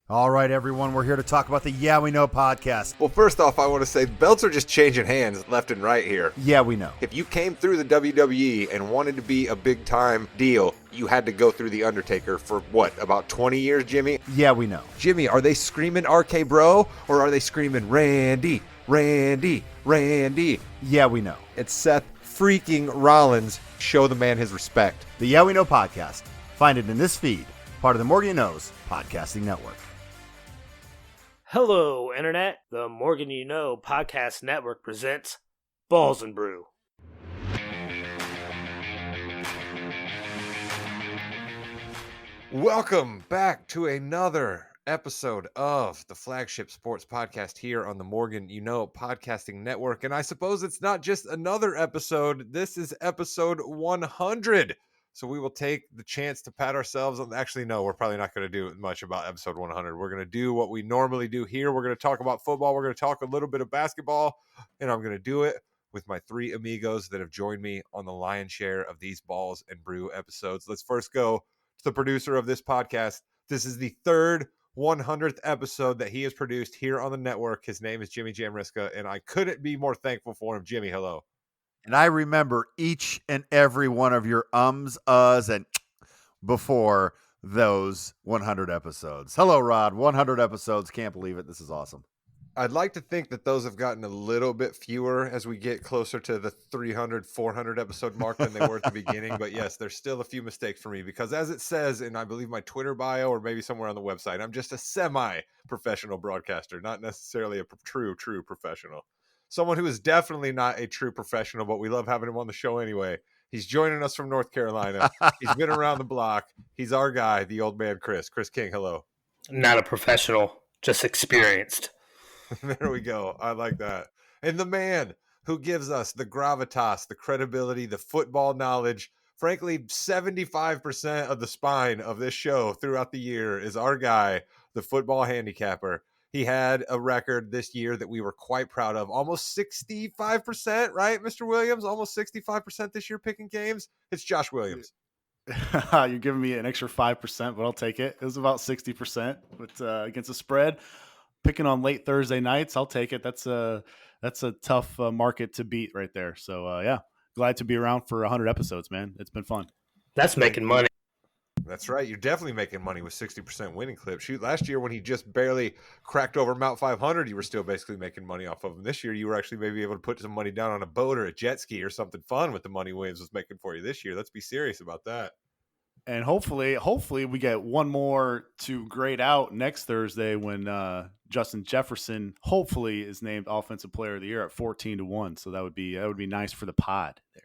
All right, everyone, we're here to talk about the Yeah We Know podcast. Well, first off, I want to say belts are just changing hands left and right here. Yeah, we know. If you came through the WWE and wanted to be a big time deal, you had to go through The Undertaker for what, about 20 years, Jimmy? Yeah, we know. Jimmy, are they screaming RK Bro or are they screaming Randy, Randy, Randy? Yeah, we know. It's Seth freaking Rollins. Show the man his respect. The Yeah We Know podcast. Find it in this feed, part of the Morgan You Knows podcasting network. Hello, Internet. The Morgan You Know Podcast Network presents Balls and Brew. Welcome back to another episode of the flagship sports podcast here on the Morgan You Know Podcasting Network. And I suppose it's not just another episode. This is episode 100. So we will take the chance to pat ourselves on. Actually, no, we're probably not going to do much about episode 100. We're going to do what we normally do here. We're going to talk about football. We're going to talk a little bit of basketball. And I'm going to do it with my three amigos that have joined me on the lion's share of these Balls and Brew episodes. Let's first go to the producer of this podcast. This is the third 100th episode that he has produced here on the network. His name is Jimmy Jamriska, and I couldn't be more thankful for him. Jimmy, hello. And I remember each and every one of your ums, uhs, and before those 100 episodes. Hello, Rod. 100 episodes. Can't believe it. This is awesome. I'd like to think that those have gotten a little bit fewer as we get closer to the 300, 400 episode mark than they were at the beginning. But yes, there's still a few mistakes for me because as it says in, I believe, my Twitter bio or maybe somewhere on the website, I'm just a semi-professional broadcaster, not necessarily a true professional. Someone who is definitely not a true professional, but we love having him on the show anyway. He's joining us from North Carolina. He's been around the block. He's our guy, the old man, Chris. Chris King, hello. Not a professional, just experienced. There we go. I like that. And the man who gives us the gravitas, the credibility, the football knowledge, frankly, 75% of the spine of this show throughout the year is our guy, the football handicapper. He had a record this year that we were quite proud of. Almost 65%, right, Mr. Williams? Almost 65% this year picking games. It's Josh Williams. You're giving me an extra 5%, but I'll take it. It was about 60%, but against the spread, picking on late Thursday nights, I'll take it. That's a tough market to beat right there. So yeah, glad to be around for 100 episodes, man. It's been fun. That's making money. That's right. You're definitely making money with 60% winning clip. Shoot, last year when he just barely cracked over Mount 500, you were still basically making money off of him. This year, you were actually maybe able to put some money down on a boat or a jet ski or something fun with the money Williams was making for you this year. Let's be serious about that. And hopefully we get one more to grade out next Thursday when Justin Jefferson hopefully is named Offensive Player of the Year at 14-1. So that would be nice for the pod there.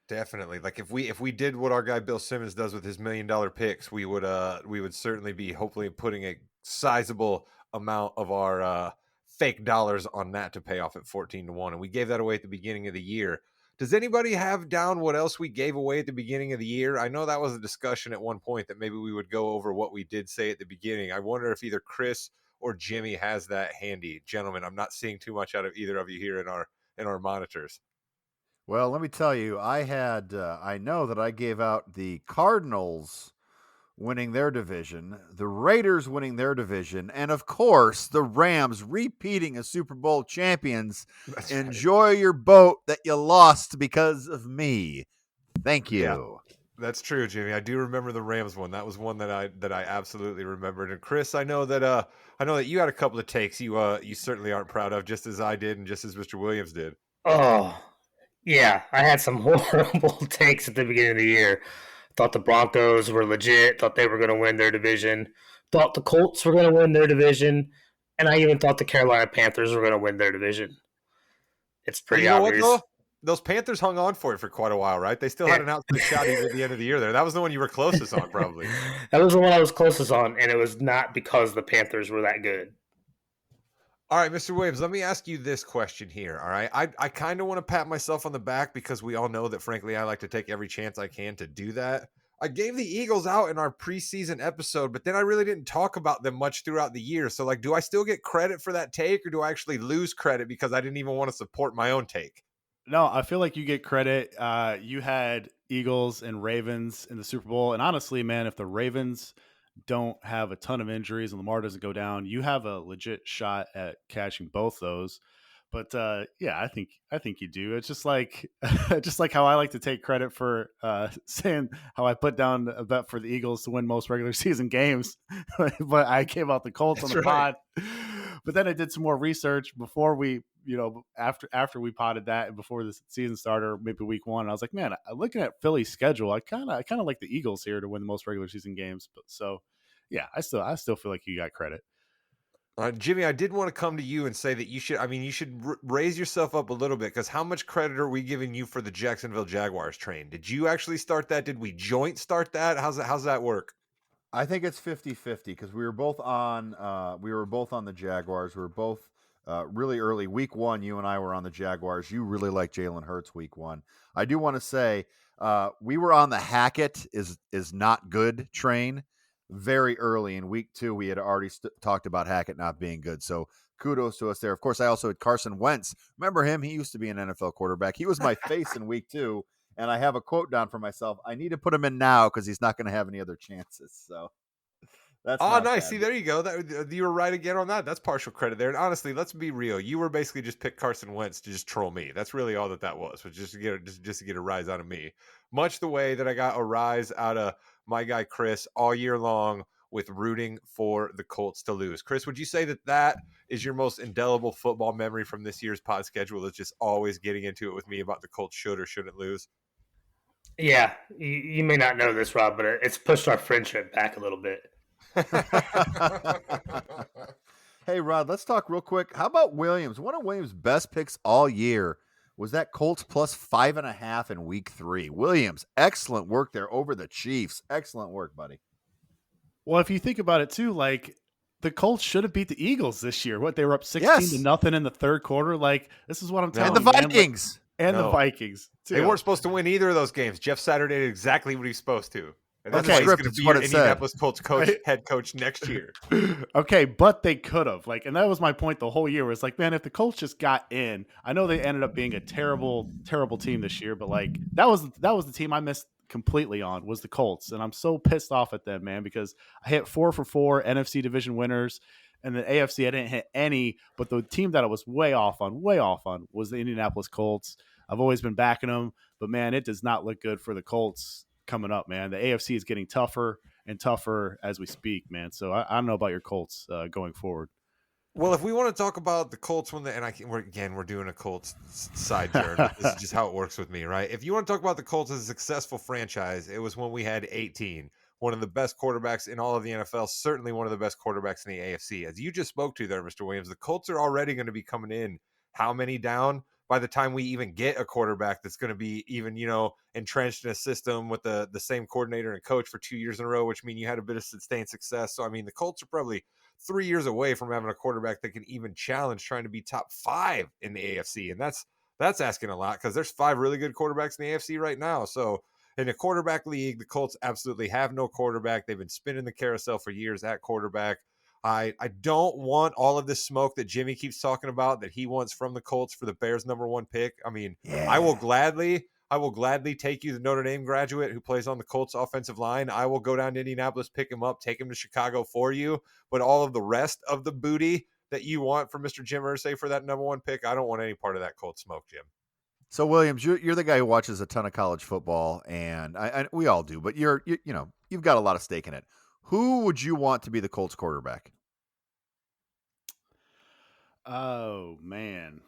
Definitely. Like if we did what our guy Bill Simmons does with his $1 million picks, we would certainly be hopefully putting a sizable amount of our fake dollars on that to pay off at 14-1. And we gave that away at the beginning of the year. Does anybody have down what else we gave away at the beginning of the year? I know that was a discussion at one point that maybe we would go over what we did say at the beginning. I wonder if either Chris or Jimmy has that handy. Gentlemen, I'm not seeing too much out of either of you here in our monitors. Well, let me tell you, I know that I gave out the Cardinals winning their division, the Raiders winning their division, and of course, the Rams repeating as Super Bowl champions. That's Enjoy your boat that you lost because of me. Thank you. Yeah. That's true, Jimmy. I do remember the Rams one. That was one that I absolutely remembered. And Chris, I know that you had a couple of takes you certainly aren't proud of, just as I did and just as Mr. Williams did. Oh, yeah. I had some horrible takes at the beginning of the year. Thought the Broncos were legit. Thought they were going to win their division. Thought the Colts were going to win their division. And I even thought the Carolina Panthers were going to win their division. It's pretty obvious. What, though? Those Panthers hung on for it for quite a while, right? They still had an outside shot even at the end of the year there. That was the one you were closest on, probably. That was the one I was closest on, and it was not because the Panthers were that good. All right, Mr. Williams, let me ask you this question here, all right? I kind of want to pat myself on the back because we all know that, frankly, I like to take every chance I can to do that. I gave the Eagles out in our preseason episode, but then I really didn't talk about them much throughout the year. So, like, do I still get credit for that take, or do I actually lose credit because I didn't even want to support my own take? No, I feel like you get credit. You had Eagles and Ravens in the Super Bowl. And honestly, man, if the Ravens don't have a ton of injuries and Lamar doesn't go down, you have a legit shot at catching both those. But yeah, I think you do. It's just like just like how I like to take credit for saying how I put down a bet for the Eagles to win most regular season games, but I came out the Colts on That's the right. pod. But then I did some more research before we, after we potted that and before the season started, or maybe week one. And I was like, man, looking at Philly's schedule, I kind of like the Eagles here to win the most regular season games. But so, yeah, I still feel like you got credit. Jimmy, I did want to come to you and say that you should raise yourself up a little bit, because how much credit are we giving you for the Jacksonville Jaguars train? Did you actually start that? Did we joint start that? How's that work? I think it's 50-50 because we were both on the Jaguars. We were both really early. Week one, you and I were on the Jaguars. You really like Jalen Hurts week one. I do want to say we were on the Hackett is not good train very early in week two. We had already talked about Hackett not being good. So kudos to us there. Of course, I also had Carson Wentz. Remember him? He used to be an NFL quarterback. He was my face in week two. And I have a quote down for myself. I need to put him in now because he's not going to have any other chances. So that's Oh, not nice. See, bad. there you go. You were right again on that. That's partial credit there. And honestly, let's be real. You were basically just pick Carson Wentz to just troll me. That's really all that was just to get a rise out of me. Much the way that I got a rise out of my guy Chris all year long with rooting for the Colts to lose. Chris, would you say that is your most indelible football memory from this year's pod schedule? Is just always getting into it with me about the Colts should or shouldn't lose? Yeah, you may not know this, Rob, but it's pushed our friendship back a little bit. Hey, Rod, let's talk real quick. How about Williams? One of Williams' best picks all year was that Colts plus 5.5 in week 3. Williams, excellent work there over the Chiefs. Excellent work, buddy. Well, if you think about it too, like the Colts should have beat the Eagles this year. What, they were up 16 to Yes. nothing in the third quarter. Like, this is what I'm No. And telling the you, man. Like, Vikings. and the No. Vikings too. They weren't supposed to win either of those games. Jeff Saturday did exactly what he's supposed to. And that's Okay. why he's Script, going to it's be what your it said. Indianapolis Colts coach, Right. head coach next year. Okay, but they could have. Like, and that was my point the whole year. Was like, man, if the Colts just got in, I know they ended up being a terrible, terrible team this year, but like that was the team I missed completely on, was the Colts. And I'm so pissed off at them, man, because I hit 4 for 4 NFC division winners. And the AFC, I didn't hit any, but the team that I was way off on was the Indianapolis Colts. I've always been backing them, but man, it does not look good for the Colts coming up, man. The AFC is getting tougher and tougher as we speak, man. So I don't know about your Colts going forward. Well, if we want to talk about the Colts we're doing a Colts side turn, but this is just how it works with me, right? If you want to talk about the Colts as a successful franchise, it was when we had 18, one of the best quarterbacks in all of the NFL, certainly one of the best quarterbacks in the AFC. As you just spoke to there, Mr. Williams, the Colts are already going to be coming in how many down by the time we even get a quarterback that's going to be even, entrenched in a system with the same coordinator and coach for 2 years in a row, which means you had a bit of sustained success. So, I mean, the Colts are probably 3 years away from having a quarterback that can even challenge trying to be top 5 in the AFC. And that's asking a lot, because there's 5 really good quarterbacks in the AFC right now. So in a quarterback league, the Colts absolutely have no quarterback. They've been spinning the carousel for years at quarterback. I don't want all of this smoke that Jimmy keeps talking about that he wants from the Colts for the Bears' #1 pick. I mean, Yeah. I will gladly take you, the Notre Dame graduate who plays on the Colts offensive line. I will go down to Indianapolis, pick him up, take him to Chicago for you. But all of the rest of the booty that you want from Mr. Jim Irsay for that #1 pick, I don't want any part of that Colts smoke, Jim. So Williams, you're the guy who watches a ton of college football, and we all do. But you've got a lot of stake in it. Who would you want to be the Colts quarterback? Oh man.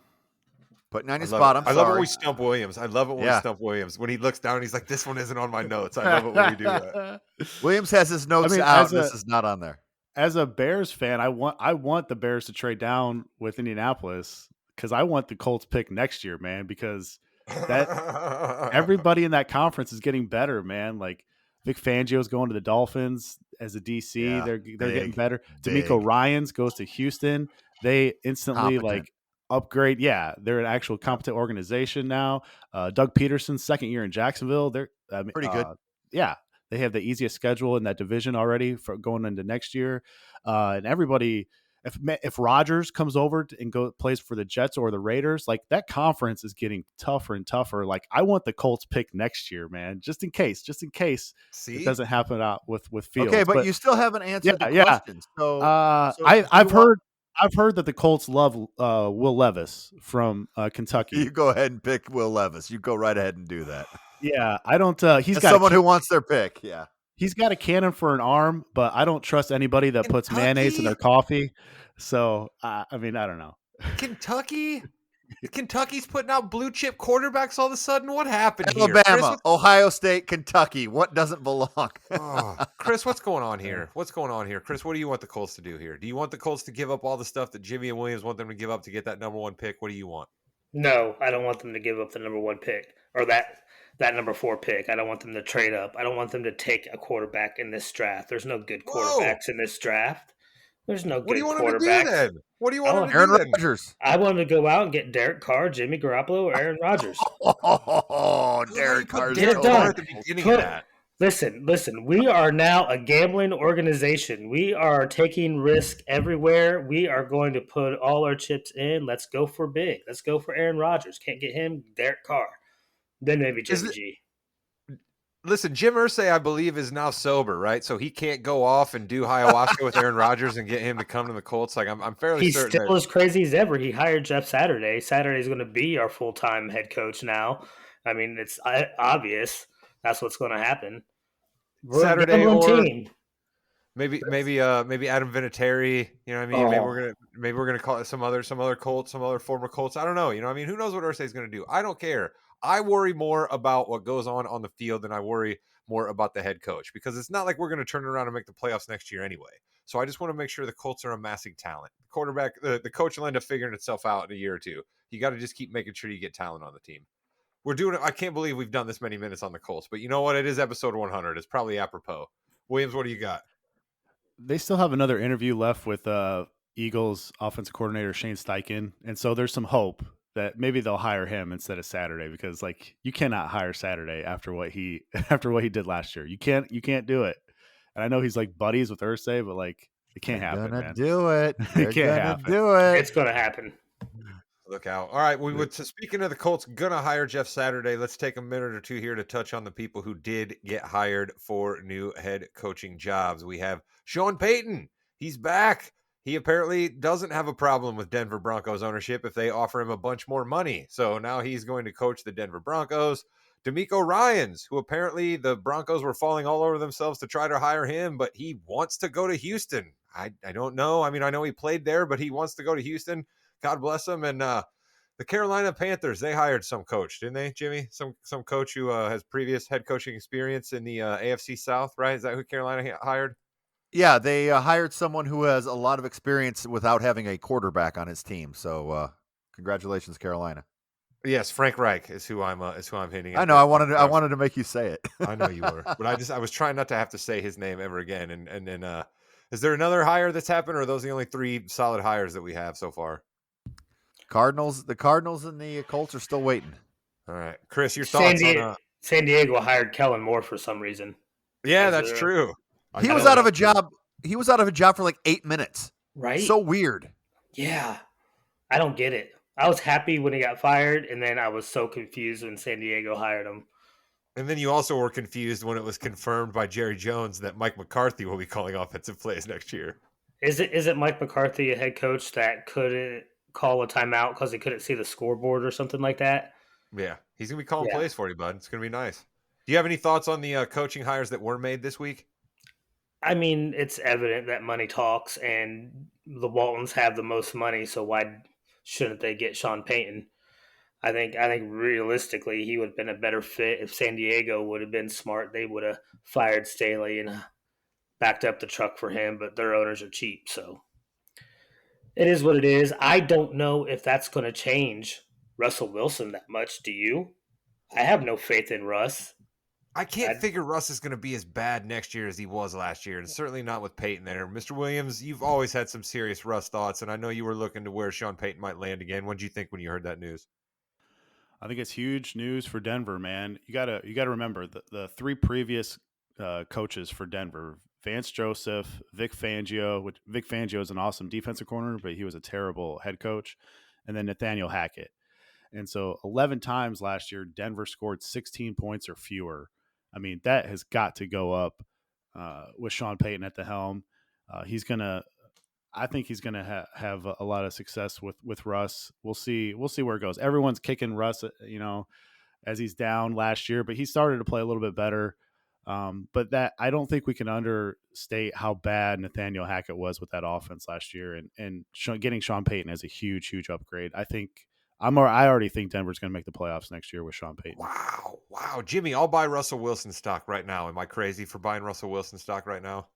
Putting on I your love spot. it. I'm I love it when sorry. we stump Williams. I love it when we Yeah. stump Williams. When he looks down, he's like, "This one isn't on my notes." I love it when we do that. Williams has his notes I mean, out. as This a- is not on there. As a Bears fan, I want the Bears to trade down with Indianapolis, because I want the Colts pick next year, man, because everybody in that conference is getting better, man. Like Vic Fangio's going to the Dolphins as a DC. Yeah, They're getting big, better. big. D'Amico Ryans goes to Houston. They instantly Competent. upgrade. Yeah, they're an actual competent organization now. Doug Peterson's second year in Jacksonville. They're Pretty good. Yeah, they have the easiest schedule in that division already for going into next year, and everybody if Rodgers comes over and plays for the Jets or the Raiders, like that conference is getting tougher and tougher. Like I want the Colts pick next year, man, just in case it See, doesn't happen out with Okay, Fields. but But you still haven't answered the yeah. question. So do you I've want heard that the Colts love Will Levis from you Kentucky. go ahead and pick Will Levis. You go right ahead and do that. Yeah, I don't. He's As got someone who wants their pick, yeah. he's got a cannon for an arm, but I don't trust anybody that puts mayonnaise in Kentucky, their coffee. So I mean, I don't know. Kentucky. Kentucky's putting out blue chip quarterbacks all of a sudden. What happened here, Chris? Alabama, Ohio State, Kentucky. What doesn't belong? Chris, what's going on here? What's going on here, Chris? What do you want the Colts to do here? Do you want the Colts to give up all the stuff that Jimmy and Williams want them to give up to get that number 1 pick? What do you want? No, I don't want them to give up the number 1 pick or that number 4 pick. I don't want them to trade up. I don't want them to take a quarterback in this draft. There's no good Whoa! quarterbacks in this draft. There's no What do good you want them to do quarterbacks. then? What do you want Oh, them to Aaron do then? Rodgers. I want them to go out and get Derek Carr, Jimmy Garoppolo, or Aaron Rodgers. Oh, Why Derek you put Carr's Get it Derek done. Carr at the beginning of that? Listen. We are now a gambling organization. We are taking risk everywhere. We are going to put all our chips in. Let's go for big. Let's go for Aaron Rodgers. Can't get him, Derek Carr. Then maybe Jimmy G. Listen, Jim Irsay, I believe, is now sober, right? So he can't go off and do ayahuasca with Aaron Rodgers and get him to come to the Colts. Like I'm fairly He's certain still as crazy as ever. He hired Jeff Saturday. Saturday's going to be our full-time head coach now. I mean, it's obvious that's what's going to happen. We're Saturday a gambling or team. maybe Adam Vinatieri. You know what I mean? Maybe we're gonna call it some other Colts, some other former Colts. I don't know. You know what I mean? Who knows what Irsay's going to do? I don't care. I worry more about what goes on the field than I worry more about the head coach, because it's not like we're going to turn around and make the playoffs next year anyway. So I just want to make sure the Colts are amassing talent. The quarterback, the coach will end up figuring itself out in a year or two. You got to just keep making sure you get talent on the team. We're doing it. I can't believe we've done this many minutes on the Colts, but you know what? It is episode 100. It's probably apropos. Williams, what do you got? They still have another interview left with Eagles offensive coordinator Shane Steichen, and so there's some hope that maybe they'll hire him instead of Saturday, because like you cannot hire Saturday after what he did last year. You can't do it. And I know he's like buddies with Irsay, but like it can't happen, Gonna man. do it. They're can't gonna happen. do it. It's going to happen. Look out. All right. Speaking of the Colts gonna hire Jeff Saturday, let's take a minute or two here to touch on the people who did get hired for new head coaching jobs. We have Sean Payton. He's back. He apparently doesn't have a problem with Denver Broncos ownership if they offer him a bunch more money. So now he's going to coach the Denver Broncos. D'Amico Ryans, who apparently the Broncos were falling all over themselves to try to hire him, but he wants to go to Houston. I don't know. I mean, I know he played there, but he wants to go to Houston. God bless him. And the Carolina Panthers, they hired some coach, didn't they, Jimmy? Some coach who has previous head coaching experience in the AFC South, right? Is that who Carolina hired? Yeah, they hired someone who has a lot of experience without having a quarterback on his team. So, congratulations, Carolina. Yes, Frank Reich is who I'm hinting at. I know. I wanted to make you say it. I know you were, but I was trying not to have to say his name ever again. And then, is there another hire that's happened, or are those the only 3 solid hires that we have so far? The Cardinals and the Colts are still waiting. All right, Chris, your thoughts on? San Diego hired Kellen Moore for some reason. Yeah, that's true. He was out of a job. He was out of a job for like 8 minutes. Right? So weird. Yeah. I don't get it. I was happy when he got fired, and then I was so confused when San Diego hired him. And then you also were confused when it was confirmed by Jerry Jones that Mike McCarthy will be calling offensive plays next year. Is it Mike McCarthy, a head coach that couldn't call a timeout because he couldn't see the scoreboard or something like that? Yeah, he's going to be calling plays for you, bud. It's going to be nice. Do you have any thoughts on the coaching hires that were made this week? I mean, it's evident that money talks, and the Waltons have the most money, so why shouldn't they get Sean Payton? I think realistically he would have been a better fit if San Diego would have been smart. They would have fired Staley and backed up the truck for him, but their owners are cheap, so it is what it is. I don't know if that's going to change Russell Wilson that much. Do you? I have no faith in Russ. I can't figure Russ is going to be as bad next year as he was last year, and certainly not with Peyton there. Mr. Williams, you've always had some serious Russ thoughts, and I know you were looking to where Sean Payton might land again. What did you think when you heard that news? I think it's huge news for Denver, man. You gotta remember the 3 previous coaches for Denver, Vance Joseph, Vic Fangio, which Vic Fangio is an awesome defensive corner, but he was a terrible head coach, and then Nathaniel Hackett. And so 11 times last year, Denver scored 16 points or fewer. I mean, that has got to go up with Sean Payton at the helm. He's going to, I think he's going to have a lot of success with Russ. We'll see. We'll see where it goes. Everyone's kicking Russ, as he's down last year, but he started to play a little bit better. But that I don't think we can understate how bad Nathaniel Hackett was with that offense last year, and getting Sean Payton as a huge, huge upgrade. I already think Denver's going to make the playoffs next year with Sean Payton. Wow, Jimmy, I'll buy Russell Wilson stock right now. Am I crazy for buying Russell Wilson stock right now?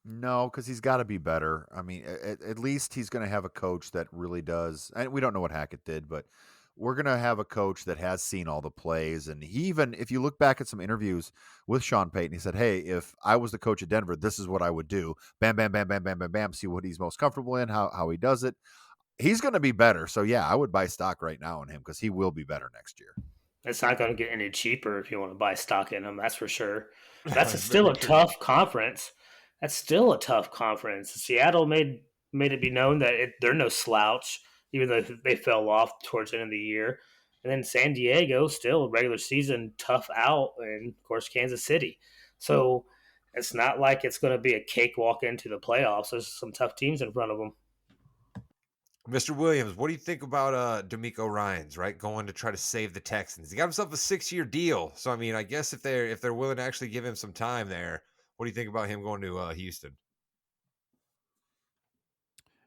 No, because he's got to be better. I mean, at least he's going to have a coach that really does. And we don't know what Hackett did, but we're going to have a coach that has seen all the plays. And he even, if you look back at some interviews with Sean Payton, he said, "Hey, if I was the coach of Denver, this is what I would do. Bam, bam, bam, bam, bam, bam, bam. See what he's most comfortable in, how he does it. He's going to be better. So, yeah, I would buy stock right now on him because he will be better next year." It's not going to get any cheaper if you want to buy stock in them. That's for sure. That's still Very a true. tough conference. That's still a tough conference. Seattle made it be known that they're no slouch, even though they fell off towards the end of the year. And then San Diego, still regular season tough out, and of course Kansas City. So it's not like it's going to be a cakewalk into the playoffs. There's some tough teams in front of them. Mr. Williams, what do you think about D'Amico Ryans, right? Going to try to save the Texans. He got himself a 6-year deal. So I mean, I guess if they're willing to actually give him some time there, what do you think about him going to Houston?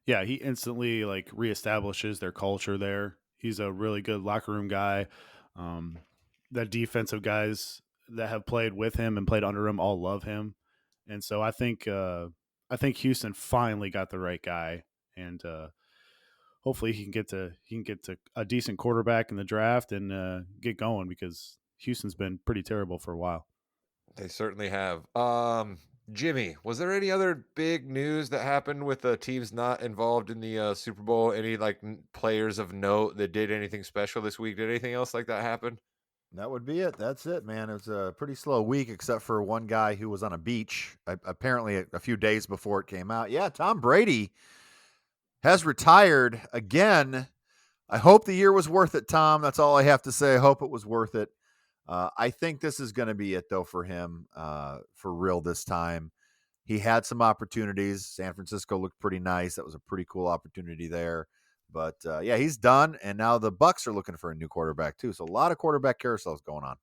Yeah, he instantly reestablishes their culture there. He's a really good locker room guy. The defensive guys that have played with him and played under him all love him, and so I think Houston finally got the right guy, and hopefully he can get to a decent quarterback in the draft and get going because Houston's been pretty terrible for a while. They certainly have. Jimmy, was there any other big news that happened with teams not involved in the Super Bowl? Any players of note that did anything special this week? Did anything else like that happen? That would be it. That's it, man. It was a pretty slow week, except for one guy who was on a beach, apparently a few days before it came out. Yeah, Tom Brady has retired again. I hope the year was worth it, Tom. That's all I have to say. I hope it was worth it. I think this is going to be it, though, for him for real this time. He had some opportunities. San Francisco looked pretty nice. That was a pretty cool opportunity there. But yeah, he's done, and now the Bucks are looking for a new quarterback too. So a lot of quarterback carousels going on.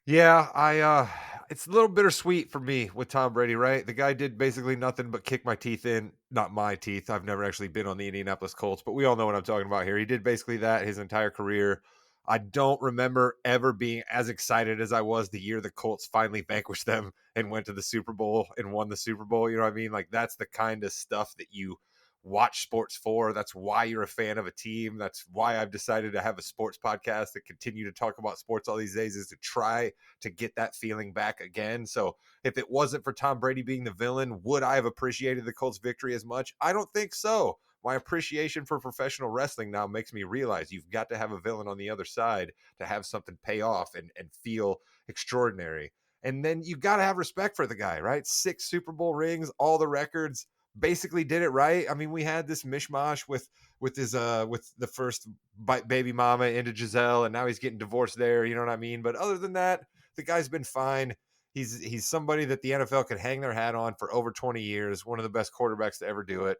Yeah, it's a little bittersweet for me with Tom Brady, right? The guy did basically nothing but kick my teeth in. Not my teeth. I've never actually been on the Indianapolis Colts, but we all know what I'm talking about here. He did basically that his entire career. I don't remember ever being as excited as I was the year the Colts finally vanquished them and went to the Super Bowl and won the Super Bowl. You know what I mean? Like, that's the kind of stuff that you watch sports for. That's why you're a fan of a team. That's why I've decided to have a sports podcast that continue to talk about sports all these days, is to try to get that feeling back again. So if it wasn't for Tom Brady being the villain, would I have appreciated the Colts victory as much? I don't think so. My appreciation for professional wrestling now makes me realize you've got to have a villain on the other side to have something pay off and feel extraordinary. And then you got to have respect for the guy, right? 6 Super Bowl rings, all the records, basically did it right. I mean, we had this mishmash with his with the first baby mama into Giselle, and now he's getting divorced there. You know what I mean? But other than that, the guy's been fine. He's somebody that the NFL could hang their hat on for over 20 years. One of the best quarterbacks to ever do it.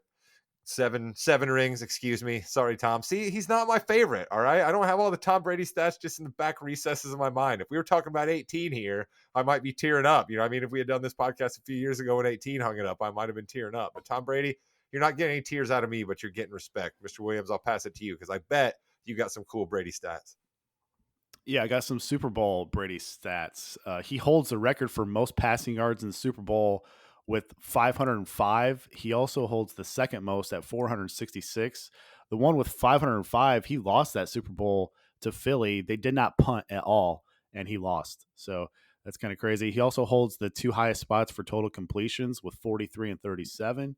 Seven rings, excuse me. Sorry, Tom. See, he's not my favorite. All right. I don't have all the Tom Brady stats just in the back recesses of my mind. If we were talking about 18 here, I might be tearing up. You know what I mean? If we had done this podcast a few years ago when 18 hung it up, I might have been tearing up. But Tom Brady, you're not getting any tears out of me, but you're getting respect. Mr. Williams, I'll pass it to you because I bet you got some cool Brady stats. Yeah, I got some Super Bowl Brady stats. He holds the record for most passing yards in the Super Bowl with 505. He also holds the second most at 466. The one with 505, he lost that Super Bowl to Philly. They did not punt at all, and he lost. So that's kind of crazy. He also holds the 2 highest spots for total completions with 43 and 37.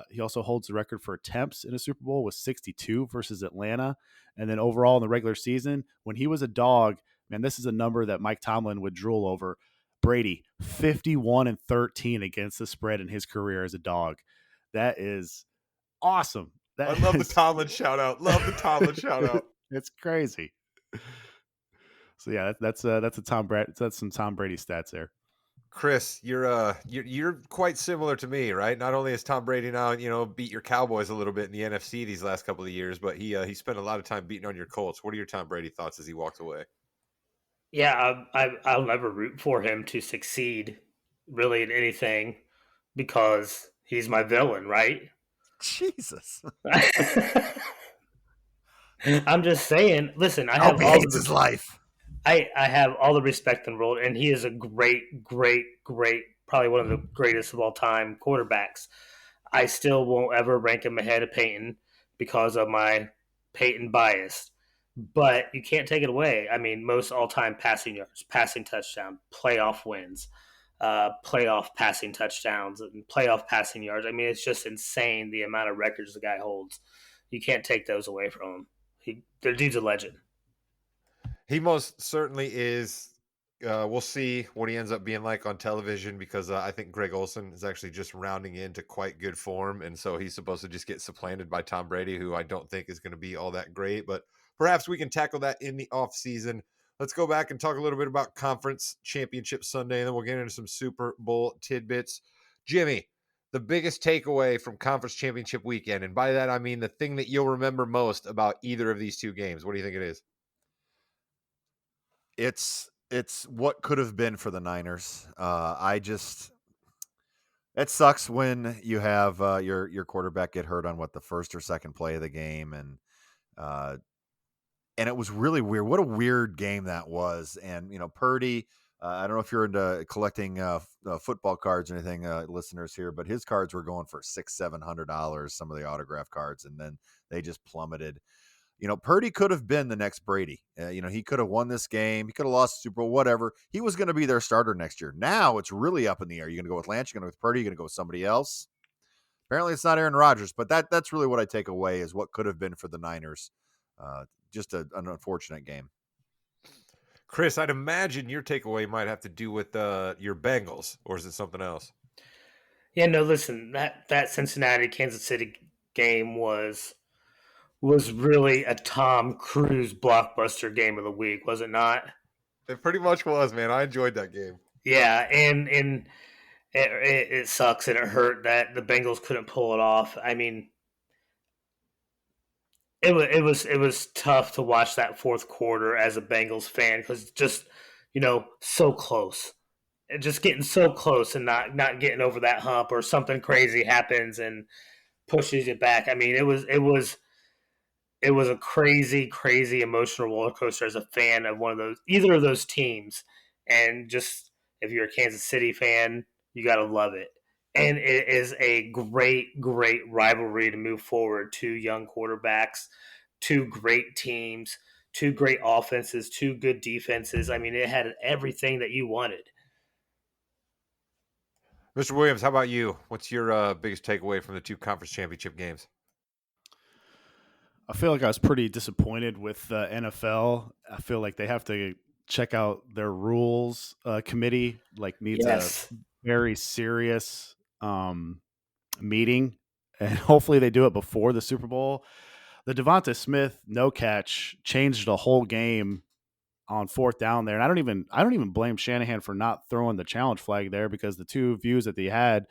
He also holds the record for attempts in a Super Bowl with 62 versus Atlanta. And then overall in the regular season, when he was a dog, man, this is a number that Mike Tomlin would drool over. Brady 51-13 against the spread in his career as a dog. That is awesome. I love the Tomlin shout out. Love the Tomlin shout out. It's crazy. So yeah, that's a Tom Brady. That's some Tom Brady stats there. Chris, you're quite similar to me, right? Not only has Tom Brady now, beat your Cowboys a little bit in the NFC these last couple of years, but he spent a lot of time beating on your Colts. What are your Tom Brady thoughts as he walks away? Yeah, I'll never root for him to succeed really in anything because he's my villain, right? Jesus. I'm just saying. Listen, Hope he hates his life. I have all the respect in the world, and he is a great, probably one of the greatest of all time quarterbacks. I still won't ever rank him ahead of Peyton because of my Peyton bias. But you can't take it away. I mean, most all-time passing yards, passing touchdown, playoff wins, playoff passing touchdowns, and playoff passing yards. I mean, it's just insane the amount of records the guy holds. You can't take those away from him. The dude's a legend. He most certainly is. We'll see what he ends up being like on television because I think Greg Olson is actually just rounding into quite good form. And so he's supposed to just get supplanted by Tom Brady, who I don't think is going to be all that great. But perhaps we can tackle that in the offseason. Let's go back and talk a little bit about Conference Championship Sunday, and then we'll get into some Super Bowl tidbits. Jimmy, the biggest takeaway from Conference Championship weekend, and by that I mean the thing that you'll remember most about either of these two games. What do you think it is? It's what could have been for the Niners. It sucks when you have your quarterback get hurt on the first or second play of the game, and it was really weird. What a weird game that was. And Purdy, I don't know if you're into collecting football cards or anything, listeners here, but his cards were going for $600-700. Some of the autograph cards, and then they just plummeted. Purdy could have been the next Brady. He could have won this game. He could have lost the Super Bowl, whatever. He was going to be their starter next year. Now it's really up in the air. You're going to go with Lance. You're going to go with Purdy. You're going to go with somebody else. Apparently it's not Aaron Rodgers, but that's really what I take away is what could have been for the Niners. Just an unfortunate game. Chris, I'd imagine your takeaway might have to do with your Bengals, or is it something else? Yeah, no, listen, that Cincinnati Kansas City game was really a Tom Cruise blockbuster game of the week, was it not? It pretty much was, man. I enjoyed that game. Yeah, and it sucks and it hurt that the Bengals couldn't pull it off. I mean, it was tough to watch that fourth quarter as a Bengals fan because just so close, just getting so close and not getting over that hump, or something crazy happens and pushes you back. I mean, it was a crazy emotional roller coaster as a fan of either of those teams. And just if you're a Kansas City fan, you got to love it. And it is a great rivalry to move forward. Two young quarterbacks, two great teams, two great offenses, two good defenses. I mean, it had everything that you wanted. Mr. Williams, how about you? What's your biggest takeaway from the two conference championship games? I feel like I was pretty disappointed with the NFL. I feel like they have to check out their rules committee. Needs a very serious meeting, and hopefully they do it before the Super Bowl. The Devonta Smith no catch changed the whole game on fourth down there, and I don't even blame Shanahan for not throwing the challenge flag there, because the two views that they had,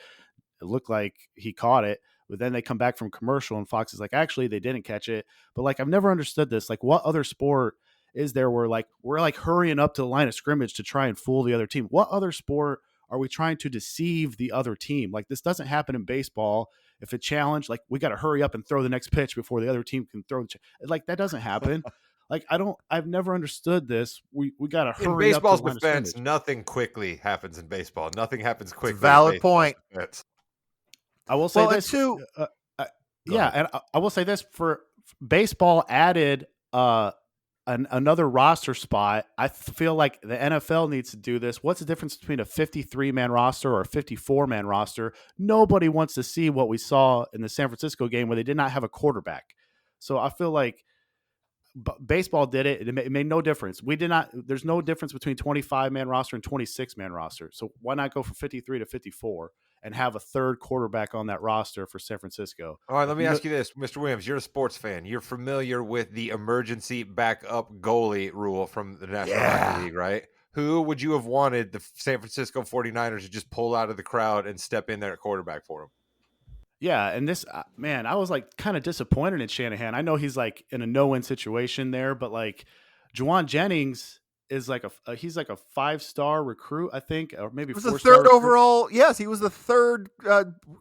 it looked like he caught it. But then they come back from commercial and Fox is like, actually, they didn't catch it. But I've never understood this. What other sport is there where we're hurrying up to the line of scrimmage to try and fool the other team? What other sport are we trying to deceive the other team? This doesn't happen in baseball. If a challenge, we got to hurry up and throw the next pitch before the other team can throw that doesn't happen. I've never understood this. We got to hurry up. In baseball's defense, nothing quickly happens in baseball. Nothing happens quickly. It's a valid point. I will say this too. And I will say this: for baseball, added another roster spot. I feel like the NFL needs to do this. What's the difference between a 53-man roster or a 54-man roster? Nobody wants to see what we saw in the San Francisco game where they did not have a quarterback. So I feel like baseball did it. It made no difference. We did not. There's no difference between 25-man roster and 26-man roster. So why not go from 53 to 54 and have a third quarterback on that roster for San Francisco? All right, let Like, me ask you this, Mr. Williams. You're a sports fan. You're familiar with the emergency backup goalie rule from the National Hockey League, right? Who would you have wanted the San Francisco 49ers to just pull out of the crowd and step in there at quarterback for him? Yeah, and this man, I was like kind of disappointed in Shanahan. I know he's like in a no-win situation there, but like Juwan Jennings is like he's like a 5-star recruit, I think, or maybe He was the 4-star third recruit. overall. Yes, he was the third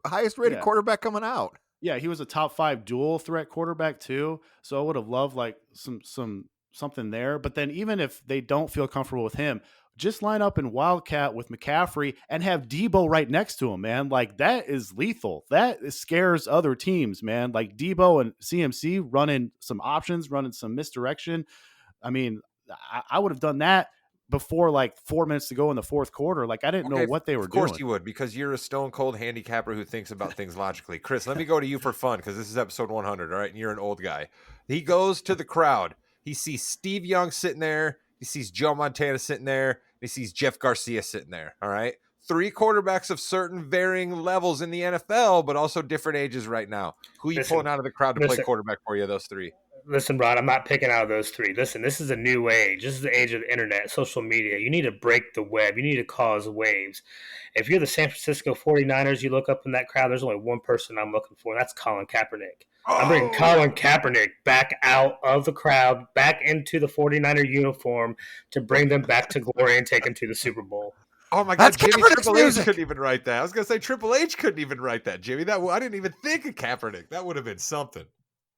highest rated Yeah. quarterback coming out. Yeah, he was a top 5 dual threat quarterback too. So I would have loved like something there. But then even if they don't feel comfortable with him, just line up in Wildcat with McCaffrey and have Debo right next to him, man. Like that is lethal. That scares other teams, man. Like Debo and CMC running some options, running some misdirection. I mean, I would have done that before like 4 minutes to go in the fourth quarter. Like I didn't know what they were doing. Of course you would, because you're a stone cold handicapper who thinks about things logically. Chris, let me go to you for fun, because this is episode 100, all right? And you're an old guy. He goes to the crowd. He sees Steve Young sitting there. He sees Joe Montana sitting there. He sees Jeff Garcia sitting there, all right? 3 quarterbacks of certain varying levels in the NFL, but also different ages right now. Who are you pulling out of the crowd to play quarterback for you, those 3? Listen, Rod, I'm not picking out of those 3. Listen, this is a new age. This is the age of the internet, social media. You need to break the web. You need to cause waves. If you're the San Francisco 49ers, you look up in that crowd, there's only one person I'm looking for, and that's Colin Kaepernick. I'm bringing Colin Kaepernick back out of the crowd, back into the 49er uniform to bring them back to glory and take them to the Super Bowl. Oh my God, Jimmy, Triple H couldn't even write that. I was going to say Triple H couldn't even write that, Jimmy. I didn't even think of Kaepernick. That would have been something.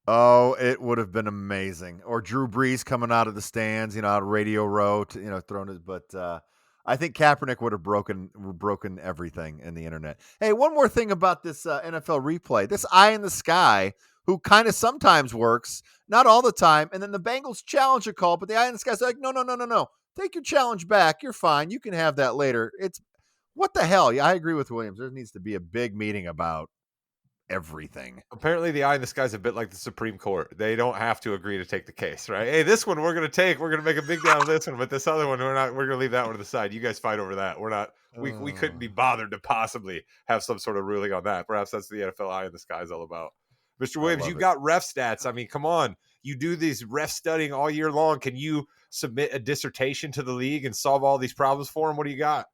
Oh, it would have been amazing. Or Drew Brees coming out of the stands, out of Radio Row, throwing it. But I think Kaepernick would have broken everything in the internet. Hey, one more thing about this NFL replay. This eye in the sky, who kind of sometimes works, not all the time. And then the Bengals challenge a call, but the eye in the sky's like, no. Take your challenge back. You're fine. You can have that later. It's what the hell? Yeah, I agree with Williams. There needs to be a big meeting about everything. Apparently the eye in the sky is a bit like the Supreme Court. They don't have to agree to take the case, right? Hey, this one we're going to make a big deal on this one, but this other one we're going to leave that one to the side. You guys fight over that. We're not we couldn't be bothered to possibly have some sort of ruling on that. Perhaps that's the NFL eye in the sky is all about. Mr. Williams, you got ref stats. I mean, come on. You do these ref studying all year long. Can you submit a dissertation to the league and solve all these problems for them? What do you got?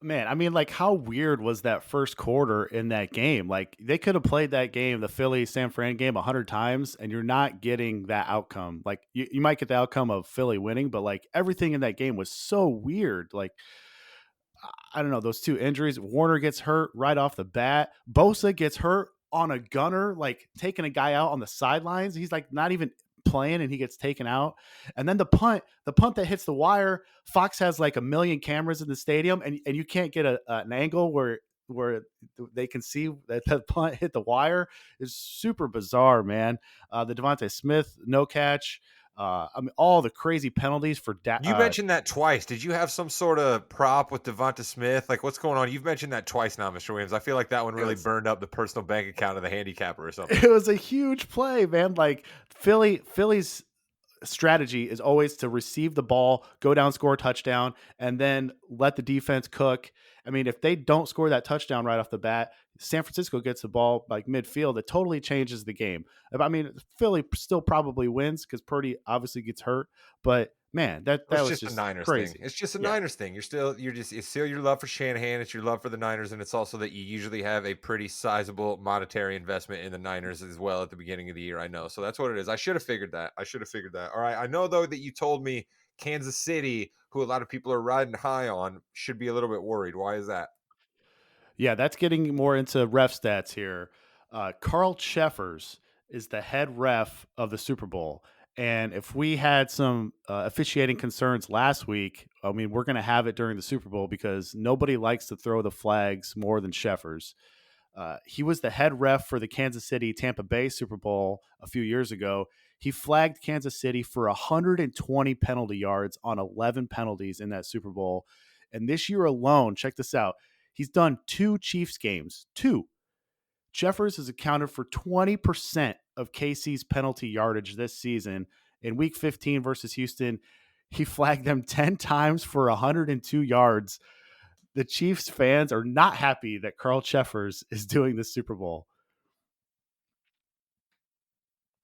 Man, I mean, like, how weird was that first quarter in that game? Like, they could have played that game, the Philly-San Fran game, 100 times, and you're not getting that outcome. Like, you might get the outcome of Philly winning, but, like, everything in that game was so weird. Like, I don't know, those 2 injuries. Warner gets hurt right off the bat. Bosa gets hurt on a gunner, like, taking a guy out on the sidelines. He's, like, not even playing and he gets taken out. And then the punt that hits the wire, Fox has like 1 million cameras in the stadium and you can't get an angle where they can see that the punt hit the wire. Is super bizarre, man. The Devontae Smith no catch. I mean, all the crazy penalties for you mentioned that twice. Did you have some sort of prop with Devonta Smith? Like, what's going on? You've mentioned that twice now, Mr. Williams. I feel like that one really burned up the personal bank account of the handicapper or something. It was a huge play, man. Like Philly's strategy is always to receive the ball, go down, score a touchdown, and then let the defense cook. I mean, if they don't score that touchdown right off the bat, San Francisco gets the ball like midfield. It totally changes the game. I mean, Philly still probably wins because Purdy obviously gets hurt, but man, that was just a Niners crazy. thing. It's just a Niners thing. It's still your love for Shanahan. It's your love for the Niners, and it's also that you usually have a pretty sizable monetary investment in the Niners as well at the beginning of the year. I know, so that's what it is. I should have figured that. All right, I know though that you told me Kansas City, who a lot of people are riding high on, should be a little bit worried. Why is that? Yeah, that's getting more into ref stats here. Carl Cheffers is the head ref of the Super Bowl. And if we had some officiating concerns last week, I mean, we're going to have it during the Super Bowl because nobody likes to throw the flags more than Cheffers. He was the head ref for the Kansas City Tampa Bay Super Bowl a few years ago. He flagged Kansas City for 120 penalty yards on 11 penalties in that Super Bowl. And this year alone, check this out, he's done 2 Chiefs games, 2. Jeffers has accounted for 20% of KC's penalty yardage this season. In week 15 versus Houston, he flagged them 10 times for 102 yards. The Chiefs fans are not happy that Carl Jeffers is doing the Super Bowl.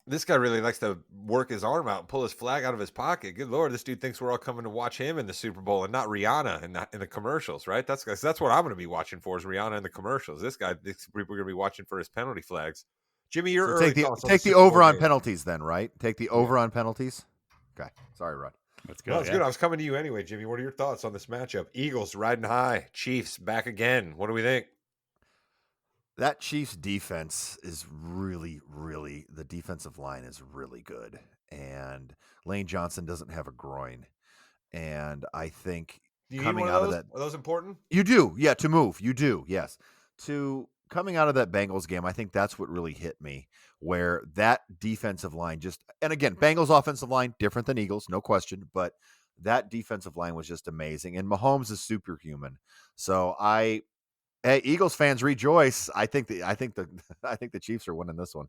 This guy really likes to work his arm out and pull his flag out of his pocket. Good Lord, this dude thinks we're all coming to watch him in the Super Bowl and not Rihanna in the commercials, right? That's what I'm going to be watching for is Rihanna in the commercials. This guy thinks people are going to be watching for his penalty flags. Jimmy, your So early take the thoughts on take the Super Bowl over on game. penalties then, right? Take the over on penalties. Okay, sorry, Rod. Let's go. No, it's good. I was coming to you anyway, Jimmy. What are your thoughts on this matchup? Eagles riding high, Chiefs back again. What do we think? That Chiefs defense is really, really, the defensive line is really good. And Lane Johnson doesn't have a groin. And I think Do you need coming one out of of those? that, Are those important? you do, yeah, to move. You do, yes. To coming out of that Bengals game, I think that's what really hit me, where that defensive line just, and again, Bengals offensive line, different than Eagles, no question, but that defensive line was just amazing. And Mahomes is superhuman. So hey, Eagles fans rejoice. I think the Chiefs are winning this one.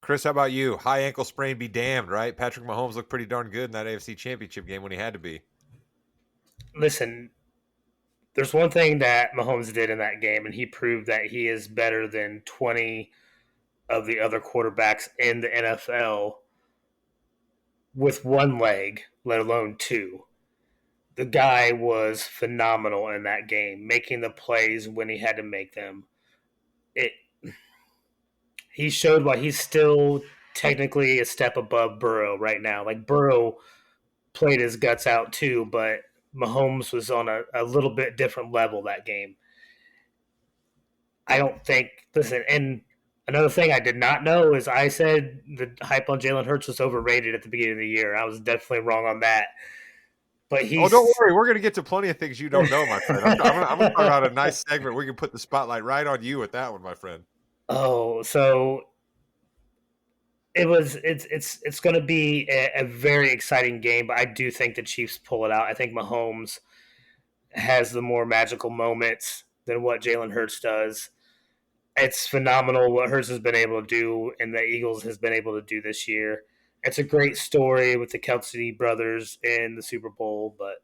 Chris, how about you? High ankle sprain be damned, right? Patrick Mahomes looked pretty darn good in that AFC Championship game when he had to be. Listen, there's one thing that Mahomes did in that game, and he proved that he is better than 20 of the other quarterbacks in the NFL with one leg, let alone two. The guy was phenomenal in that game, making the plays when he had to make them. It he showed why he's still technically a step above Burrow right now. Like Burrow played his guts out too, but Mahomes was on a little bit different level that game. I don't think. Listen, and another thing I did not know is I said the hype on Jalen Hurts was overrated at the beginning of the year. I was definitely wrong on that. But Oh, he's don't worry. We're going to get to plenty of things you don't know, my friend. I'm going to talk about a nice segment. We can put the spotlight right on you with that one, my friend. oh, so it's going to be a very exciting game. But I do think the Chiefs pull it out. I think Mahomes has the more magical moments than what Jalen Hurts does. It's phenomenal what Hurts has been able to do and the Eagles has been able to do this year. It's a great story with the Kelsey brothers in the Super Bowl, but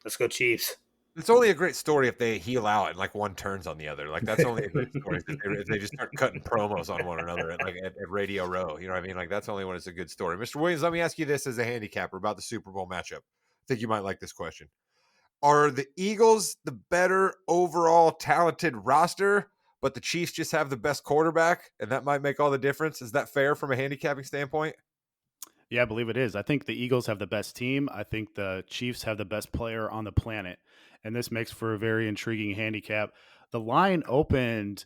let's go Chiefs. It's only a great story if they heel out and like one turns on the other. Like that's only a great story if they just start cutting promos on one another at Radio Row. You know what I mean? Like that's only when it's a good story. Mr. Williams, let me ask you this as a handicapper about the Super Bowl matchup. I think you might like this question. Are the Eagles the better overall talented roster, but the Chiefs just have the best quarterback, and that might make all the difference? Is that fair from a handicapping standpoint? Yeah, I believe it is. I think the Eagles have the best team. I think the Chiefs have the best player on the planet. And this makes for a very intriguing handicap. The line opened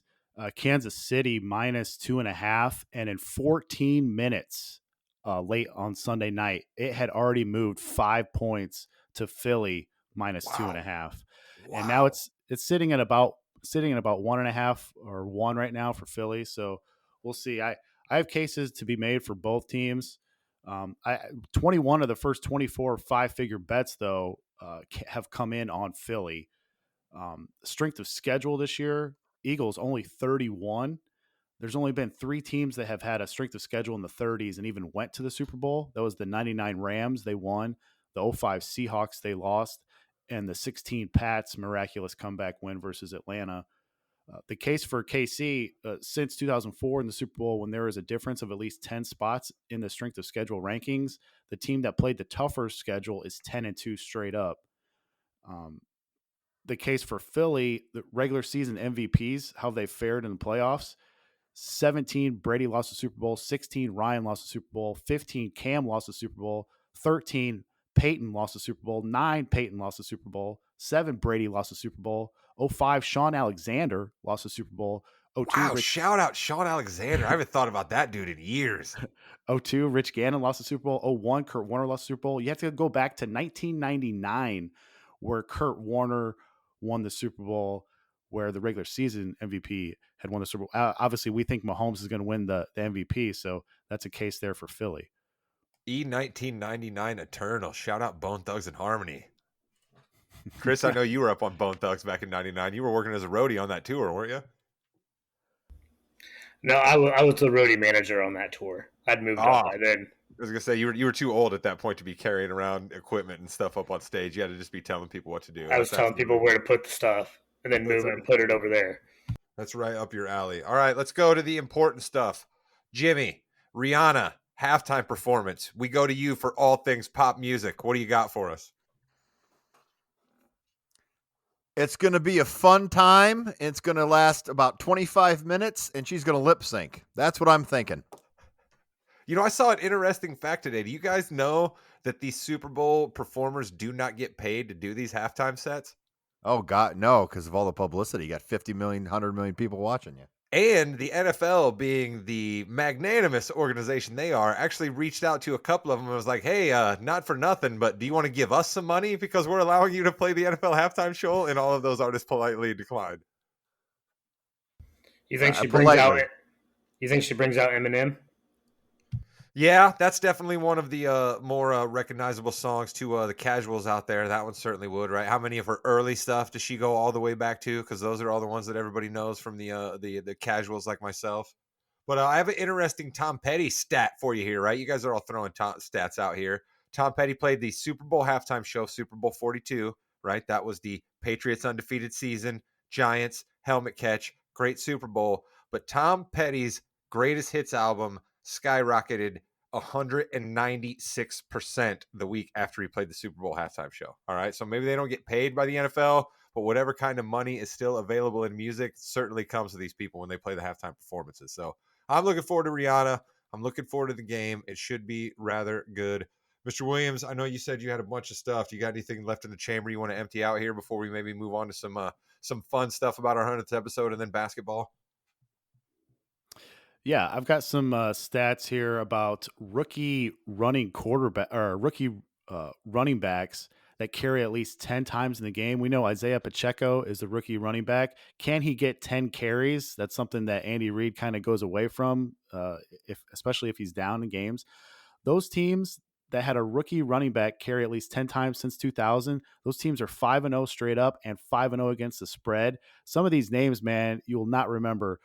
Kansas City minus 2.5. And in 14 minutes late on Sunday night, it had already moved 5 points to Philly minus 2.5. Wow. And now it's sitting at about 1.5 or 1 right now for Philly. So we'll see. I have cases to be made for both teams. 21 of the first 24 5-figure bets, though, have come in on Philly. Strength of schedule this year, Eagles only 31. There's only been 3 teams that have had a strength of schedule in the 30s and even went to the Super Bowl. That was the 99 Rams, they won. The 05 Seahawks, they lost. And the 16 Pats, miraculous comeback win versus Atlanta. The case for KC since 2004 in the Super Bowl, when there is a difference of at least 10 spots in the strength of schedule rankings, the team that played the tougher schedule is 10-2 straight up. The case for Philly, the regular season MVPs, how they fared in the playoffs. 17, Brady lost the Super Bowl. 16, Ryan lost the Super Bowl. 15, Cam lost the Super Bowl. 13, Peyton lost the Super Bowl. 9, Peyton lost the Super Bowl. 7, Brady lost the Super Bowl. 05, Sean Alexander lost the Super Bowl. 02, Wow, shout out Sean Alexander. I haven't thought about that dude in years. 02, Rich Gannon lost the Super Bowl. 01, Kurt Warner lost the Super Bowl. You have to go back to 1999 where Kurt Warner won the Super Bowl, where the regular season MVP had won the Super Bowl. Obviously, we think Mahomes is going to win the MVP, so that's a case there for Philly. E1999 Eternal. Shout out Bone Thugs and Harmony. Chris, I know you were up on Bone Thugs back in '99. You were working as a roadie on that tour, weren't you? No, I was the roadie manager on that tour. I'd moved on Oh, by then. I was gonna say you were too old at that point to be carrying around equipment and stuff up on stage. You had to just be telling people what to do. I was That's telling people absolutely where to put the stuff and then that's move it and put it over there. that's right up your alley. All right, let's go to the important stuff. Jimmy, Rihanna, halftime performance. We go to you for all things pop music. What do you got for us? It's going to be a fun time. It's going to last about 25 minutes, and she's going to lip sync. That's what I'm thinking. You know, I saw an interesting fact today. Do you guys know that these Super Bowl performers do not get paid to do these halftime sets? Oh, God, no, because of all the publicity. You got 50 million, 100 million people watching you. And the NFL, being the magnanimous organization they are, actually reached out to a couple of them and was like, hey, not for nothing, but do you want to give us some money because we're allowing you to play the NFL halftime show? And all of those artists politely declined. You think she brings out? Politely. You think she brings out Eminem? Yeah, that's definitely one of the more recognizable songs to the casuals out there. That one certainly would, right? How many of her early stuff does she go all the way back to? Because those are all the ones that everybody knows from the casuals like myself. But I have an interesting Tom Petty stat for you here, right? You guys are all throwing stats out here. Tom Petty played the Super Bowl halftime show, Super Bowl 42, right? That was the Patriots' undefeated season, Giants, helmet catch, great Super Bowl. But Tom Petty's greatest hits album skyrocketed 196% the week after he played the Super Bowl halftime show. All right. So maybe they don't get paid by the NFL, but whatever kind of money is still available in music certainly comes to these people when they play the halftime performances. So I'm looking forward to Rihanna. I'm looking forward to the game. It should be rather good. Mr. Williams, I know you said you had a bunch of stuff. Do you got anything left in the chamber you want to empty out here before we maybe move on to some fun stuff about our 100th episode and then basketball? Yeah, I've got some stats here about rookie running quarterback or rookie running backs that carry at least 10 times in the game. We know Isaiah Pacheco is the rookie running back. Can he get 10 carries? That's something that Andy Reid kind of goes away from, especially if he's down in games. Those teams that had a rookie running back carry at least 10 times since 2000, those teams are 5-0 straight up and 5-0 against the spread. Some of these names, man, you will not remember.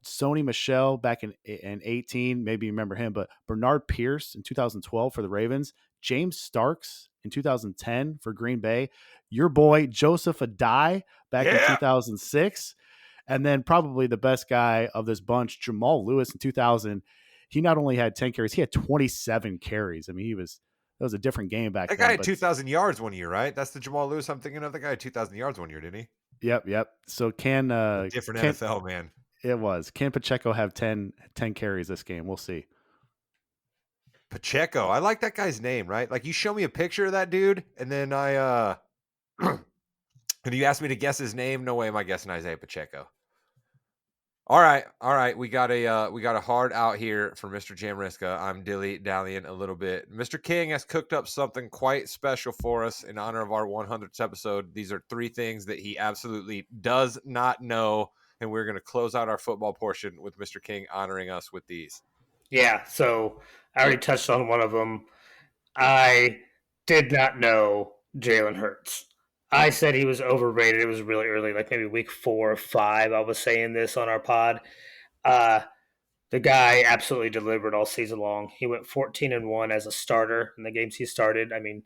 Sony Michel back in 18, maybe you remember him, but Bernard Pierce in 2012 for the Ravens, James Starks in 2010 for Green Bay, your boy Joseph Adai back in 2006, and then probably the best guy of this bunch, Jamal Lewis in 2000. He not only had 10 carries, he had 27 carries. I mean, that was a different game back That then. guy had But 2,000 yards one year, right? That's the Jamal Lewis I'm thinking of. The guy had 2,000 yards one year, didn't he? yep. So A different NFL, man. It was. Can Pacheco have 10 carries this game? We'll see. Pacheco. I like that guy's name, right? Like you show me a picture of that dude, and then and you ask me to guess his name. No way am I guessing Isaiah Pacheco. All right. We got a hard out here for Mr. Jamriska. I'm dilly-dallying a little bit. Mr. King has cooked up something quite special for us in honor of our 100th episode. These are 3 things that he absolutely does not know, and we're going to close out our football portion with Mr. King honoring us with these. Yeah. So I already touched on one of them. I did not know Jalen Hurts. I said he was overrated. It was really early, like maybe week 4 or 5. I was saying this on our pod. The guy absolutely delivered all season long. He went 14-1 as a starter in the games he started. I mean,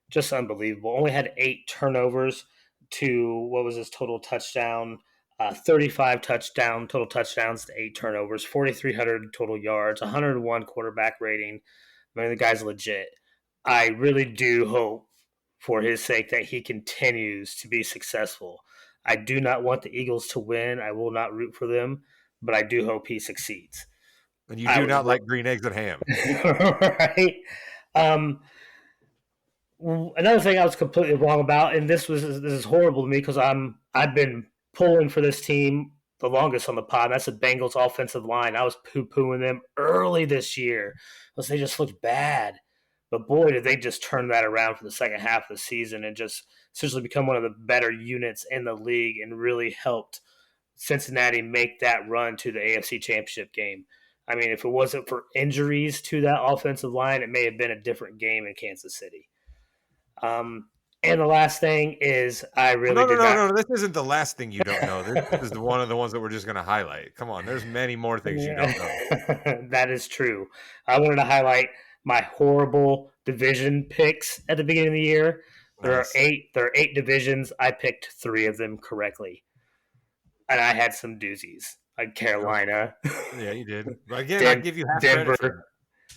just unbelievable. Only had 8 turnovers to what was his total touchdown? 35 total touchdowns to 8 turnovers, 4,300 total yards, 101 quarterback rating. I mean, the guy's legit. I really do hope for his sake that he continues to be successful. I do not want the Eagles to win. I will not root for them, but I do hope he succeeds. And you do not like green eggs and ham. Right? Another thing I was completely wrong about, and this is horrible to me because I've been pulling for this team the longest on the pod. That's the Bengals offensive line. I was poo-pooing them early this year because they just looked bad. But boy, did they just turn that around for the second half of the season and just essentially become one of the better units in the league and really helped Cincinnati make that run to the AFC Championship game. I mean, if it wasn't for injuries to that offensive line, it may have been a different game in Kansas City. And the last thing is, I really No, no, did no, not. no. This isn't the last thing you don't know. This is one of the ones that we're just going to highlight. Come on, there's many more things you don't know. That is true. I wanted to highlight my horrible division picks at the beginning of the year. Nice. There are 8 divisions. I picked 3 of them correctly, and I had some doozies like Carolina, Yeah, you did. But again, I give you half credit for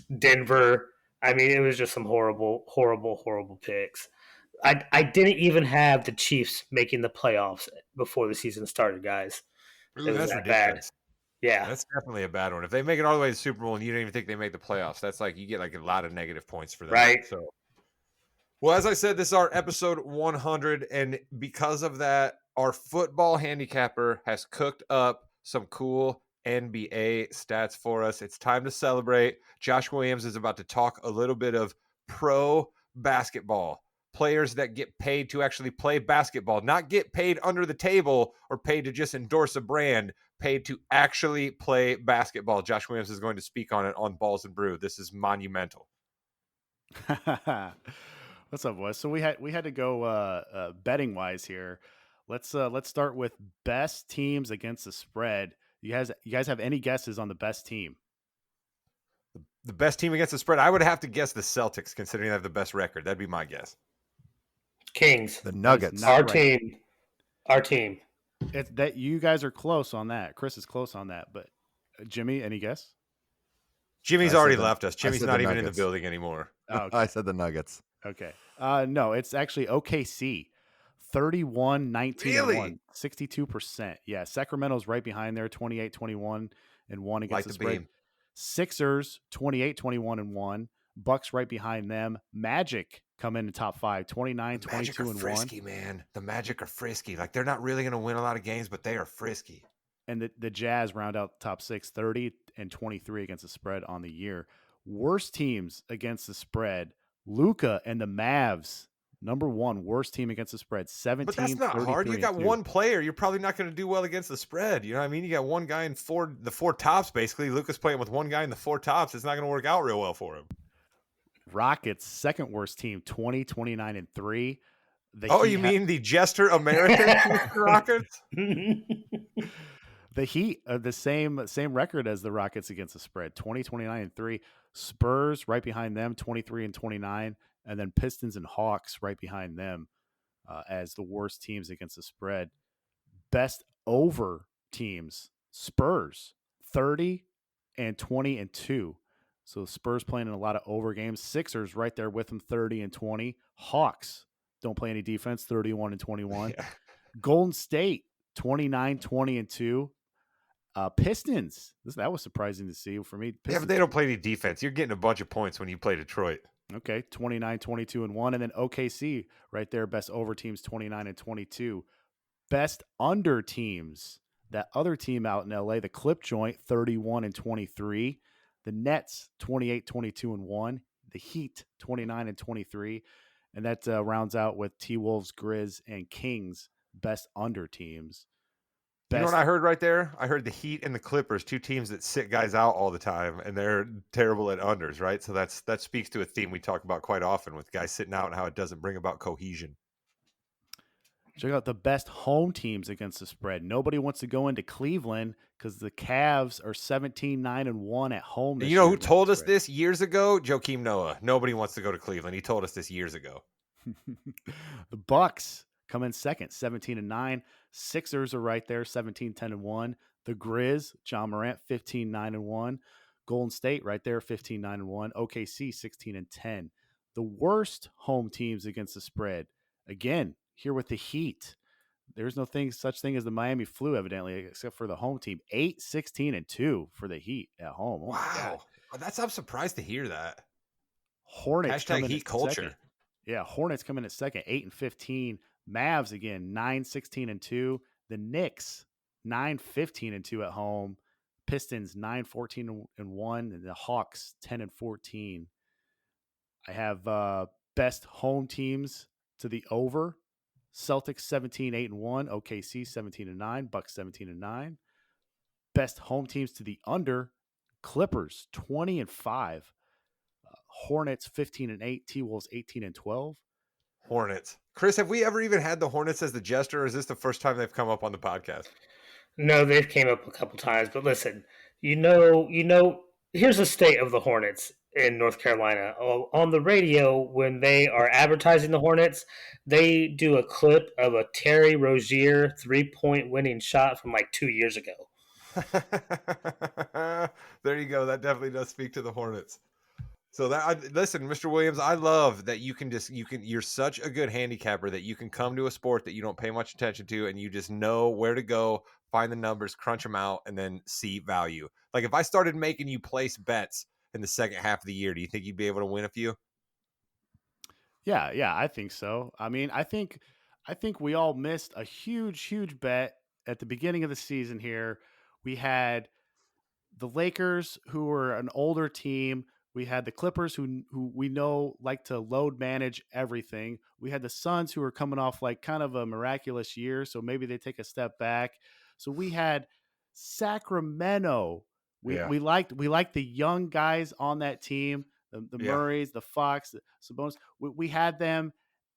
that. Denver. I mean, it was just some horrible, horrible, horrible picks. I didn't even have the Chiefs making the playoffs before the season started, guys. It Ooh, was that's that bad. ridiculous. Yeah. That's definitely a bad one. If they make it all the way to the Super Bowl and you don't even think they make the playoffs, that's like you get like a lot of negative points for that. Right. So, well, as I said, this is our episode 100, and because of that, our football handicapper has cooked up some cool NBA stats for us. It's time to celebrate. Josh Williams is about to talk a little bit of pro basketball. Players that get paid to actually play basketball, not get paid under the table or paid to just endorse a brand, paid to actually play basketball. Josh Williams is going to speak on it on Balls and Brew. This is monumental. What's up, boys? So we had to go betting wise here. Let's start with best teams against the spread. You guys have any guesses on the best team? The best team against the spread, I would have to guess the Celtics, considering they have the best record. That'd be my guess. Kings. The Nuggets. Our right. team. Our team. It's that you guys are close on that. Chris is close on that, but Jimmy, any guess? Jimmy's I said already the- left us. I Jimmy's said not the even in the Nuggets. building anymore. Oh, okay. I said the Nuggets. Okay. No, it's actually OKC. 31, 19, Really? and 1. 62%. Yeah. Sacramento's right behind there, 28, 21, and 1 against Light the the spread. beam. Sixers, 28, 21, and 1. Bucks right behind them. Magic come in the top 5, 29, The Magic 22, are and 1. frisky, man. The Magic are frisky. Like, they're not really going to win a lot of games, but they are frisky. And the Jazz round out the top 6, 30 and 23 against the spread on the year. Worst teams against the spread. Luka and the Mavs, number 1 worst team against the spread. 17, But that's not hard. You 33, got and 2. one player. You're probably not going to do well against the spread. You know what I mean? You got one guy in the four tops, basically. Lucas playing with one guy in the 4 tops. It's not going to work out real well for him. Rockets, second worst team, 20, 29, and 3. You mean the Jester American Houston Rockets? The Heat are the same record as the Rockets against the spread, 20, 29, and 3. Spurs right behind them, 23 and 29, and then Pistons and Hawks right behind them as the worst teams against the spread. Best over teams, Spurs, 30 and 20 and 2. So Spurs playing in a lot of over games. Sixers right there with them, 30 and 20. Hawks don't play any defense, 31 and 21. Yeah. Golden State, 29, 20 and 2. Pistons. That was surprising to see for me. Yeah, but they don't play any defense. You're getting a bunch of points when you play Detroit. Okay, 29, 22 and 1. And then OKC right there, best over teams, 29 and 22. Best under teams, that other team out in LA, the Clip Joint, 31 and 23. The Nets, 28, 22 and 1. The Heat, 29 and 23. And that rounds out with T-Wolves, Grizz, and Kings, best under teams. You know what I heard right there? I heard the Heat and the Clippers, 2 teams that sit guys out all the time, and they're terrible at unders, right? So that speaks to a theme we talk about quite often with guys sitting out and how it doesn't bring about cohesion. Check out the best home teams against the spread. Nobody wants to go into Cleveland because the Cavs are 17, 9, and 1 at home. You know who told us this years ago? Joakim Noah. Nobody wants to go to Cleveland. He told us this years ago. The Bucks come in second, 17 and 9. Sixers are right there, 17, 10 and 1. The Grizz, John Morant, 15, 9 and 1. Golden State right there, 15, 9 and 1. OKC, 16 and 10. The worst home teams against the spread. Again, here with the Heat. There's no such thing as the Miami flu, evidently, except for the home team. 8, 16 and 2 for the Heat at home. Oh wow. I'm surprised to hear that. Hornets # Heat culture. Second. Yeah, Hornets come in at second, 8 and 15. Mavs again, 9, 16 and 2. The Knicks, 9, 15 and 2 at home. Pistons, 9, 14 and 1. And the Hawks, 10 and 14. I have best home teams to the over. Celtics, 17, 8 and 1. OKC, 17 and 9. Bucks, 17 and 9. Best home teams to the under. Clippers, 20 and 5. Hornets, 15 and 8. T-Wolves, 18 and 12. Hornets. Chris, have we ever even had the Hornets as the jester, or is this the first time they've come up on the podcast? No, they've came up a couple times, but listen, here's the state of the Hornets in North Carolina. Oh, on the radio, when they are advertising the Hornets, they do a clip of a Terry Rozier 3-point winning shot from like 2 years ago. There you go. That definitely does speak to the Hornets. So listen, Mr. Williams, I love that you're such a good handicapper that you can come to a sport that you don't pay much attention to and you just know where to go, find the numbers, crunch them out, and then see value. Like if I started making you place bets in the second half of the year, do you think you'd be able to win a few? Yeah, I think so. I mean, I think we all missed a huge bet at the beginning of the season here. We had the Lakers, who were an older team. We had the Clippers, who we know like to load manage everything. We had the Suns, who were coming off like kind of a miraculous year, so maybe they take a step back. So we had Sacramento. We liked the young guys on that team, the Yeah. Murrays, the Fox, the Sabonis. We had them,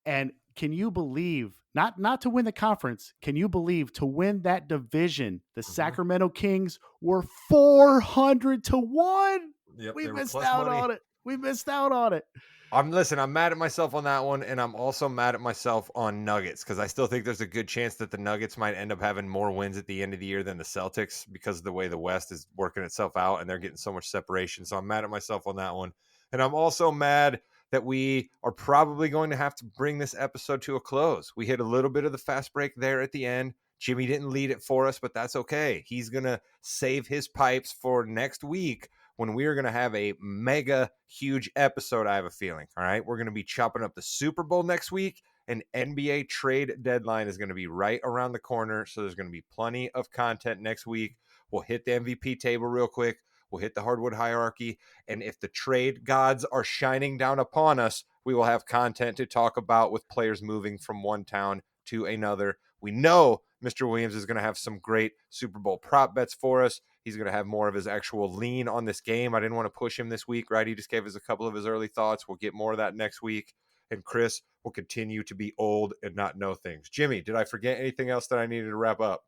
and can you believe not to win the conference? Can you believe to win that division? The Sacramento Kings were 400-1. Yep, We they were missed plus out money. on it. We missed out on it. I'm mad at myself on that one, and I'm also mad at myself on Nuggets because I still think there's a good chance that the Nuggets might end up having more wins at the end of the year than the Celtics because of the way the West is working itself out and they're getting so much separation. So I'm mad at myself on that one. And I'm also mad that we are probably going to have to bring this episode to a close. We hit a little bit of the fast break there at the end. Jimmy didn't lead it for us, but that's okay. He's going to save his pipes for next week when we are going to have a mega huge episode, I have a feeling. All right. We're going to be chopping up the Super Bowl next week. An NBA trade deadline is going to be right around the corner. So there's going to be plenty of content next week. We'll hit the MVP table real quick. We'll hit the hardwood hierarchy. And if the trade gods are shining down upon us, we will have content to talk about with players moving from one town to another. We know Mr. Williams is going to have some great Super Bowl prop bets for us. He's going to have more of his actual lean on this game. I didn't want to push him this week, right? He just gave us a couple of his early thoughts. We'll get more of that next week. And Chris will continue to be old and not know things. Jimmy, did I forget anything else that I needed to wrap up?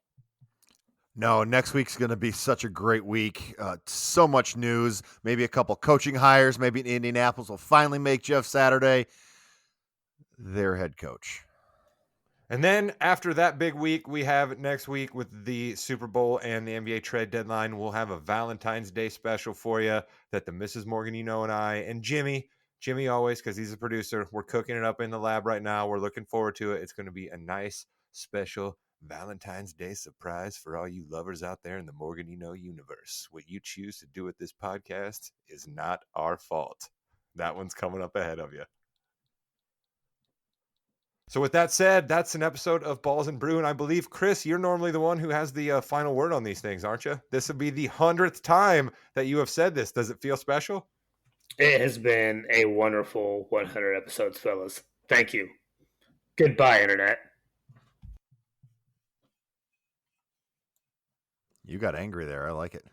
No, next week's going to be such a great week. So much news. Maybe a couple coaching hires. Maybe Indianapolis will finally make Jeff Saturday their head coach. And then after that big week, we have next week with the Super Bowl and the NBA trade deadline, we'll have a Valentine's Day special for you that the Mrs. Morgan, and I, and Jimmy always, because he's a producer, we're cooking it up in the lab right now. We're looking forward to it. It's going to be a nice, special Valentine's Day surprise for all you lovers out there in the Morgan, universe. What you choose to do with this podcast is not our fault. That one's coming up ahead of you. So with that said, that's an episode of Balls and Brew, and I believe, Chris, you're normally the one who has the final word on these things, aren't you? This will be the 100th time that you have said this. Does it feel special? It has been a wonderful 100 episodes, fellas. Thank you. Goodbye, Internet. You got angry there. I like it.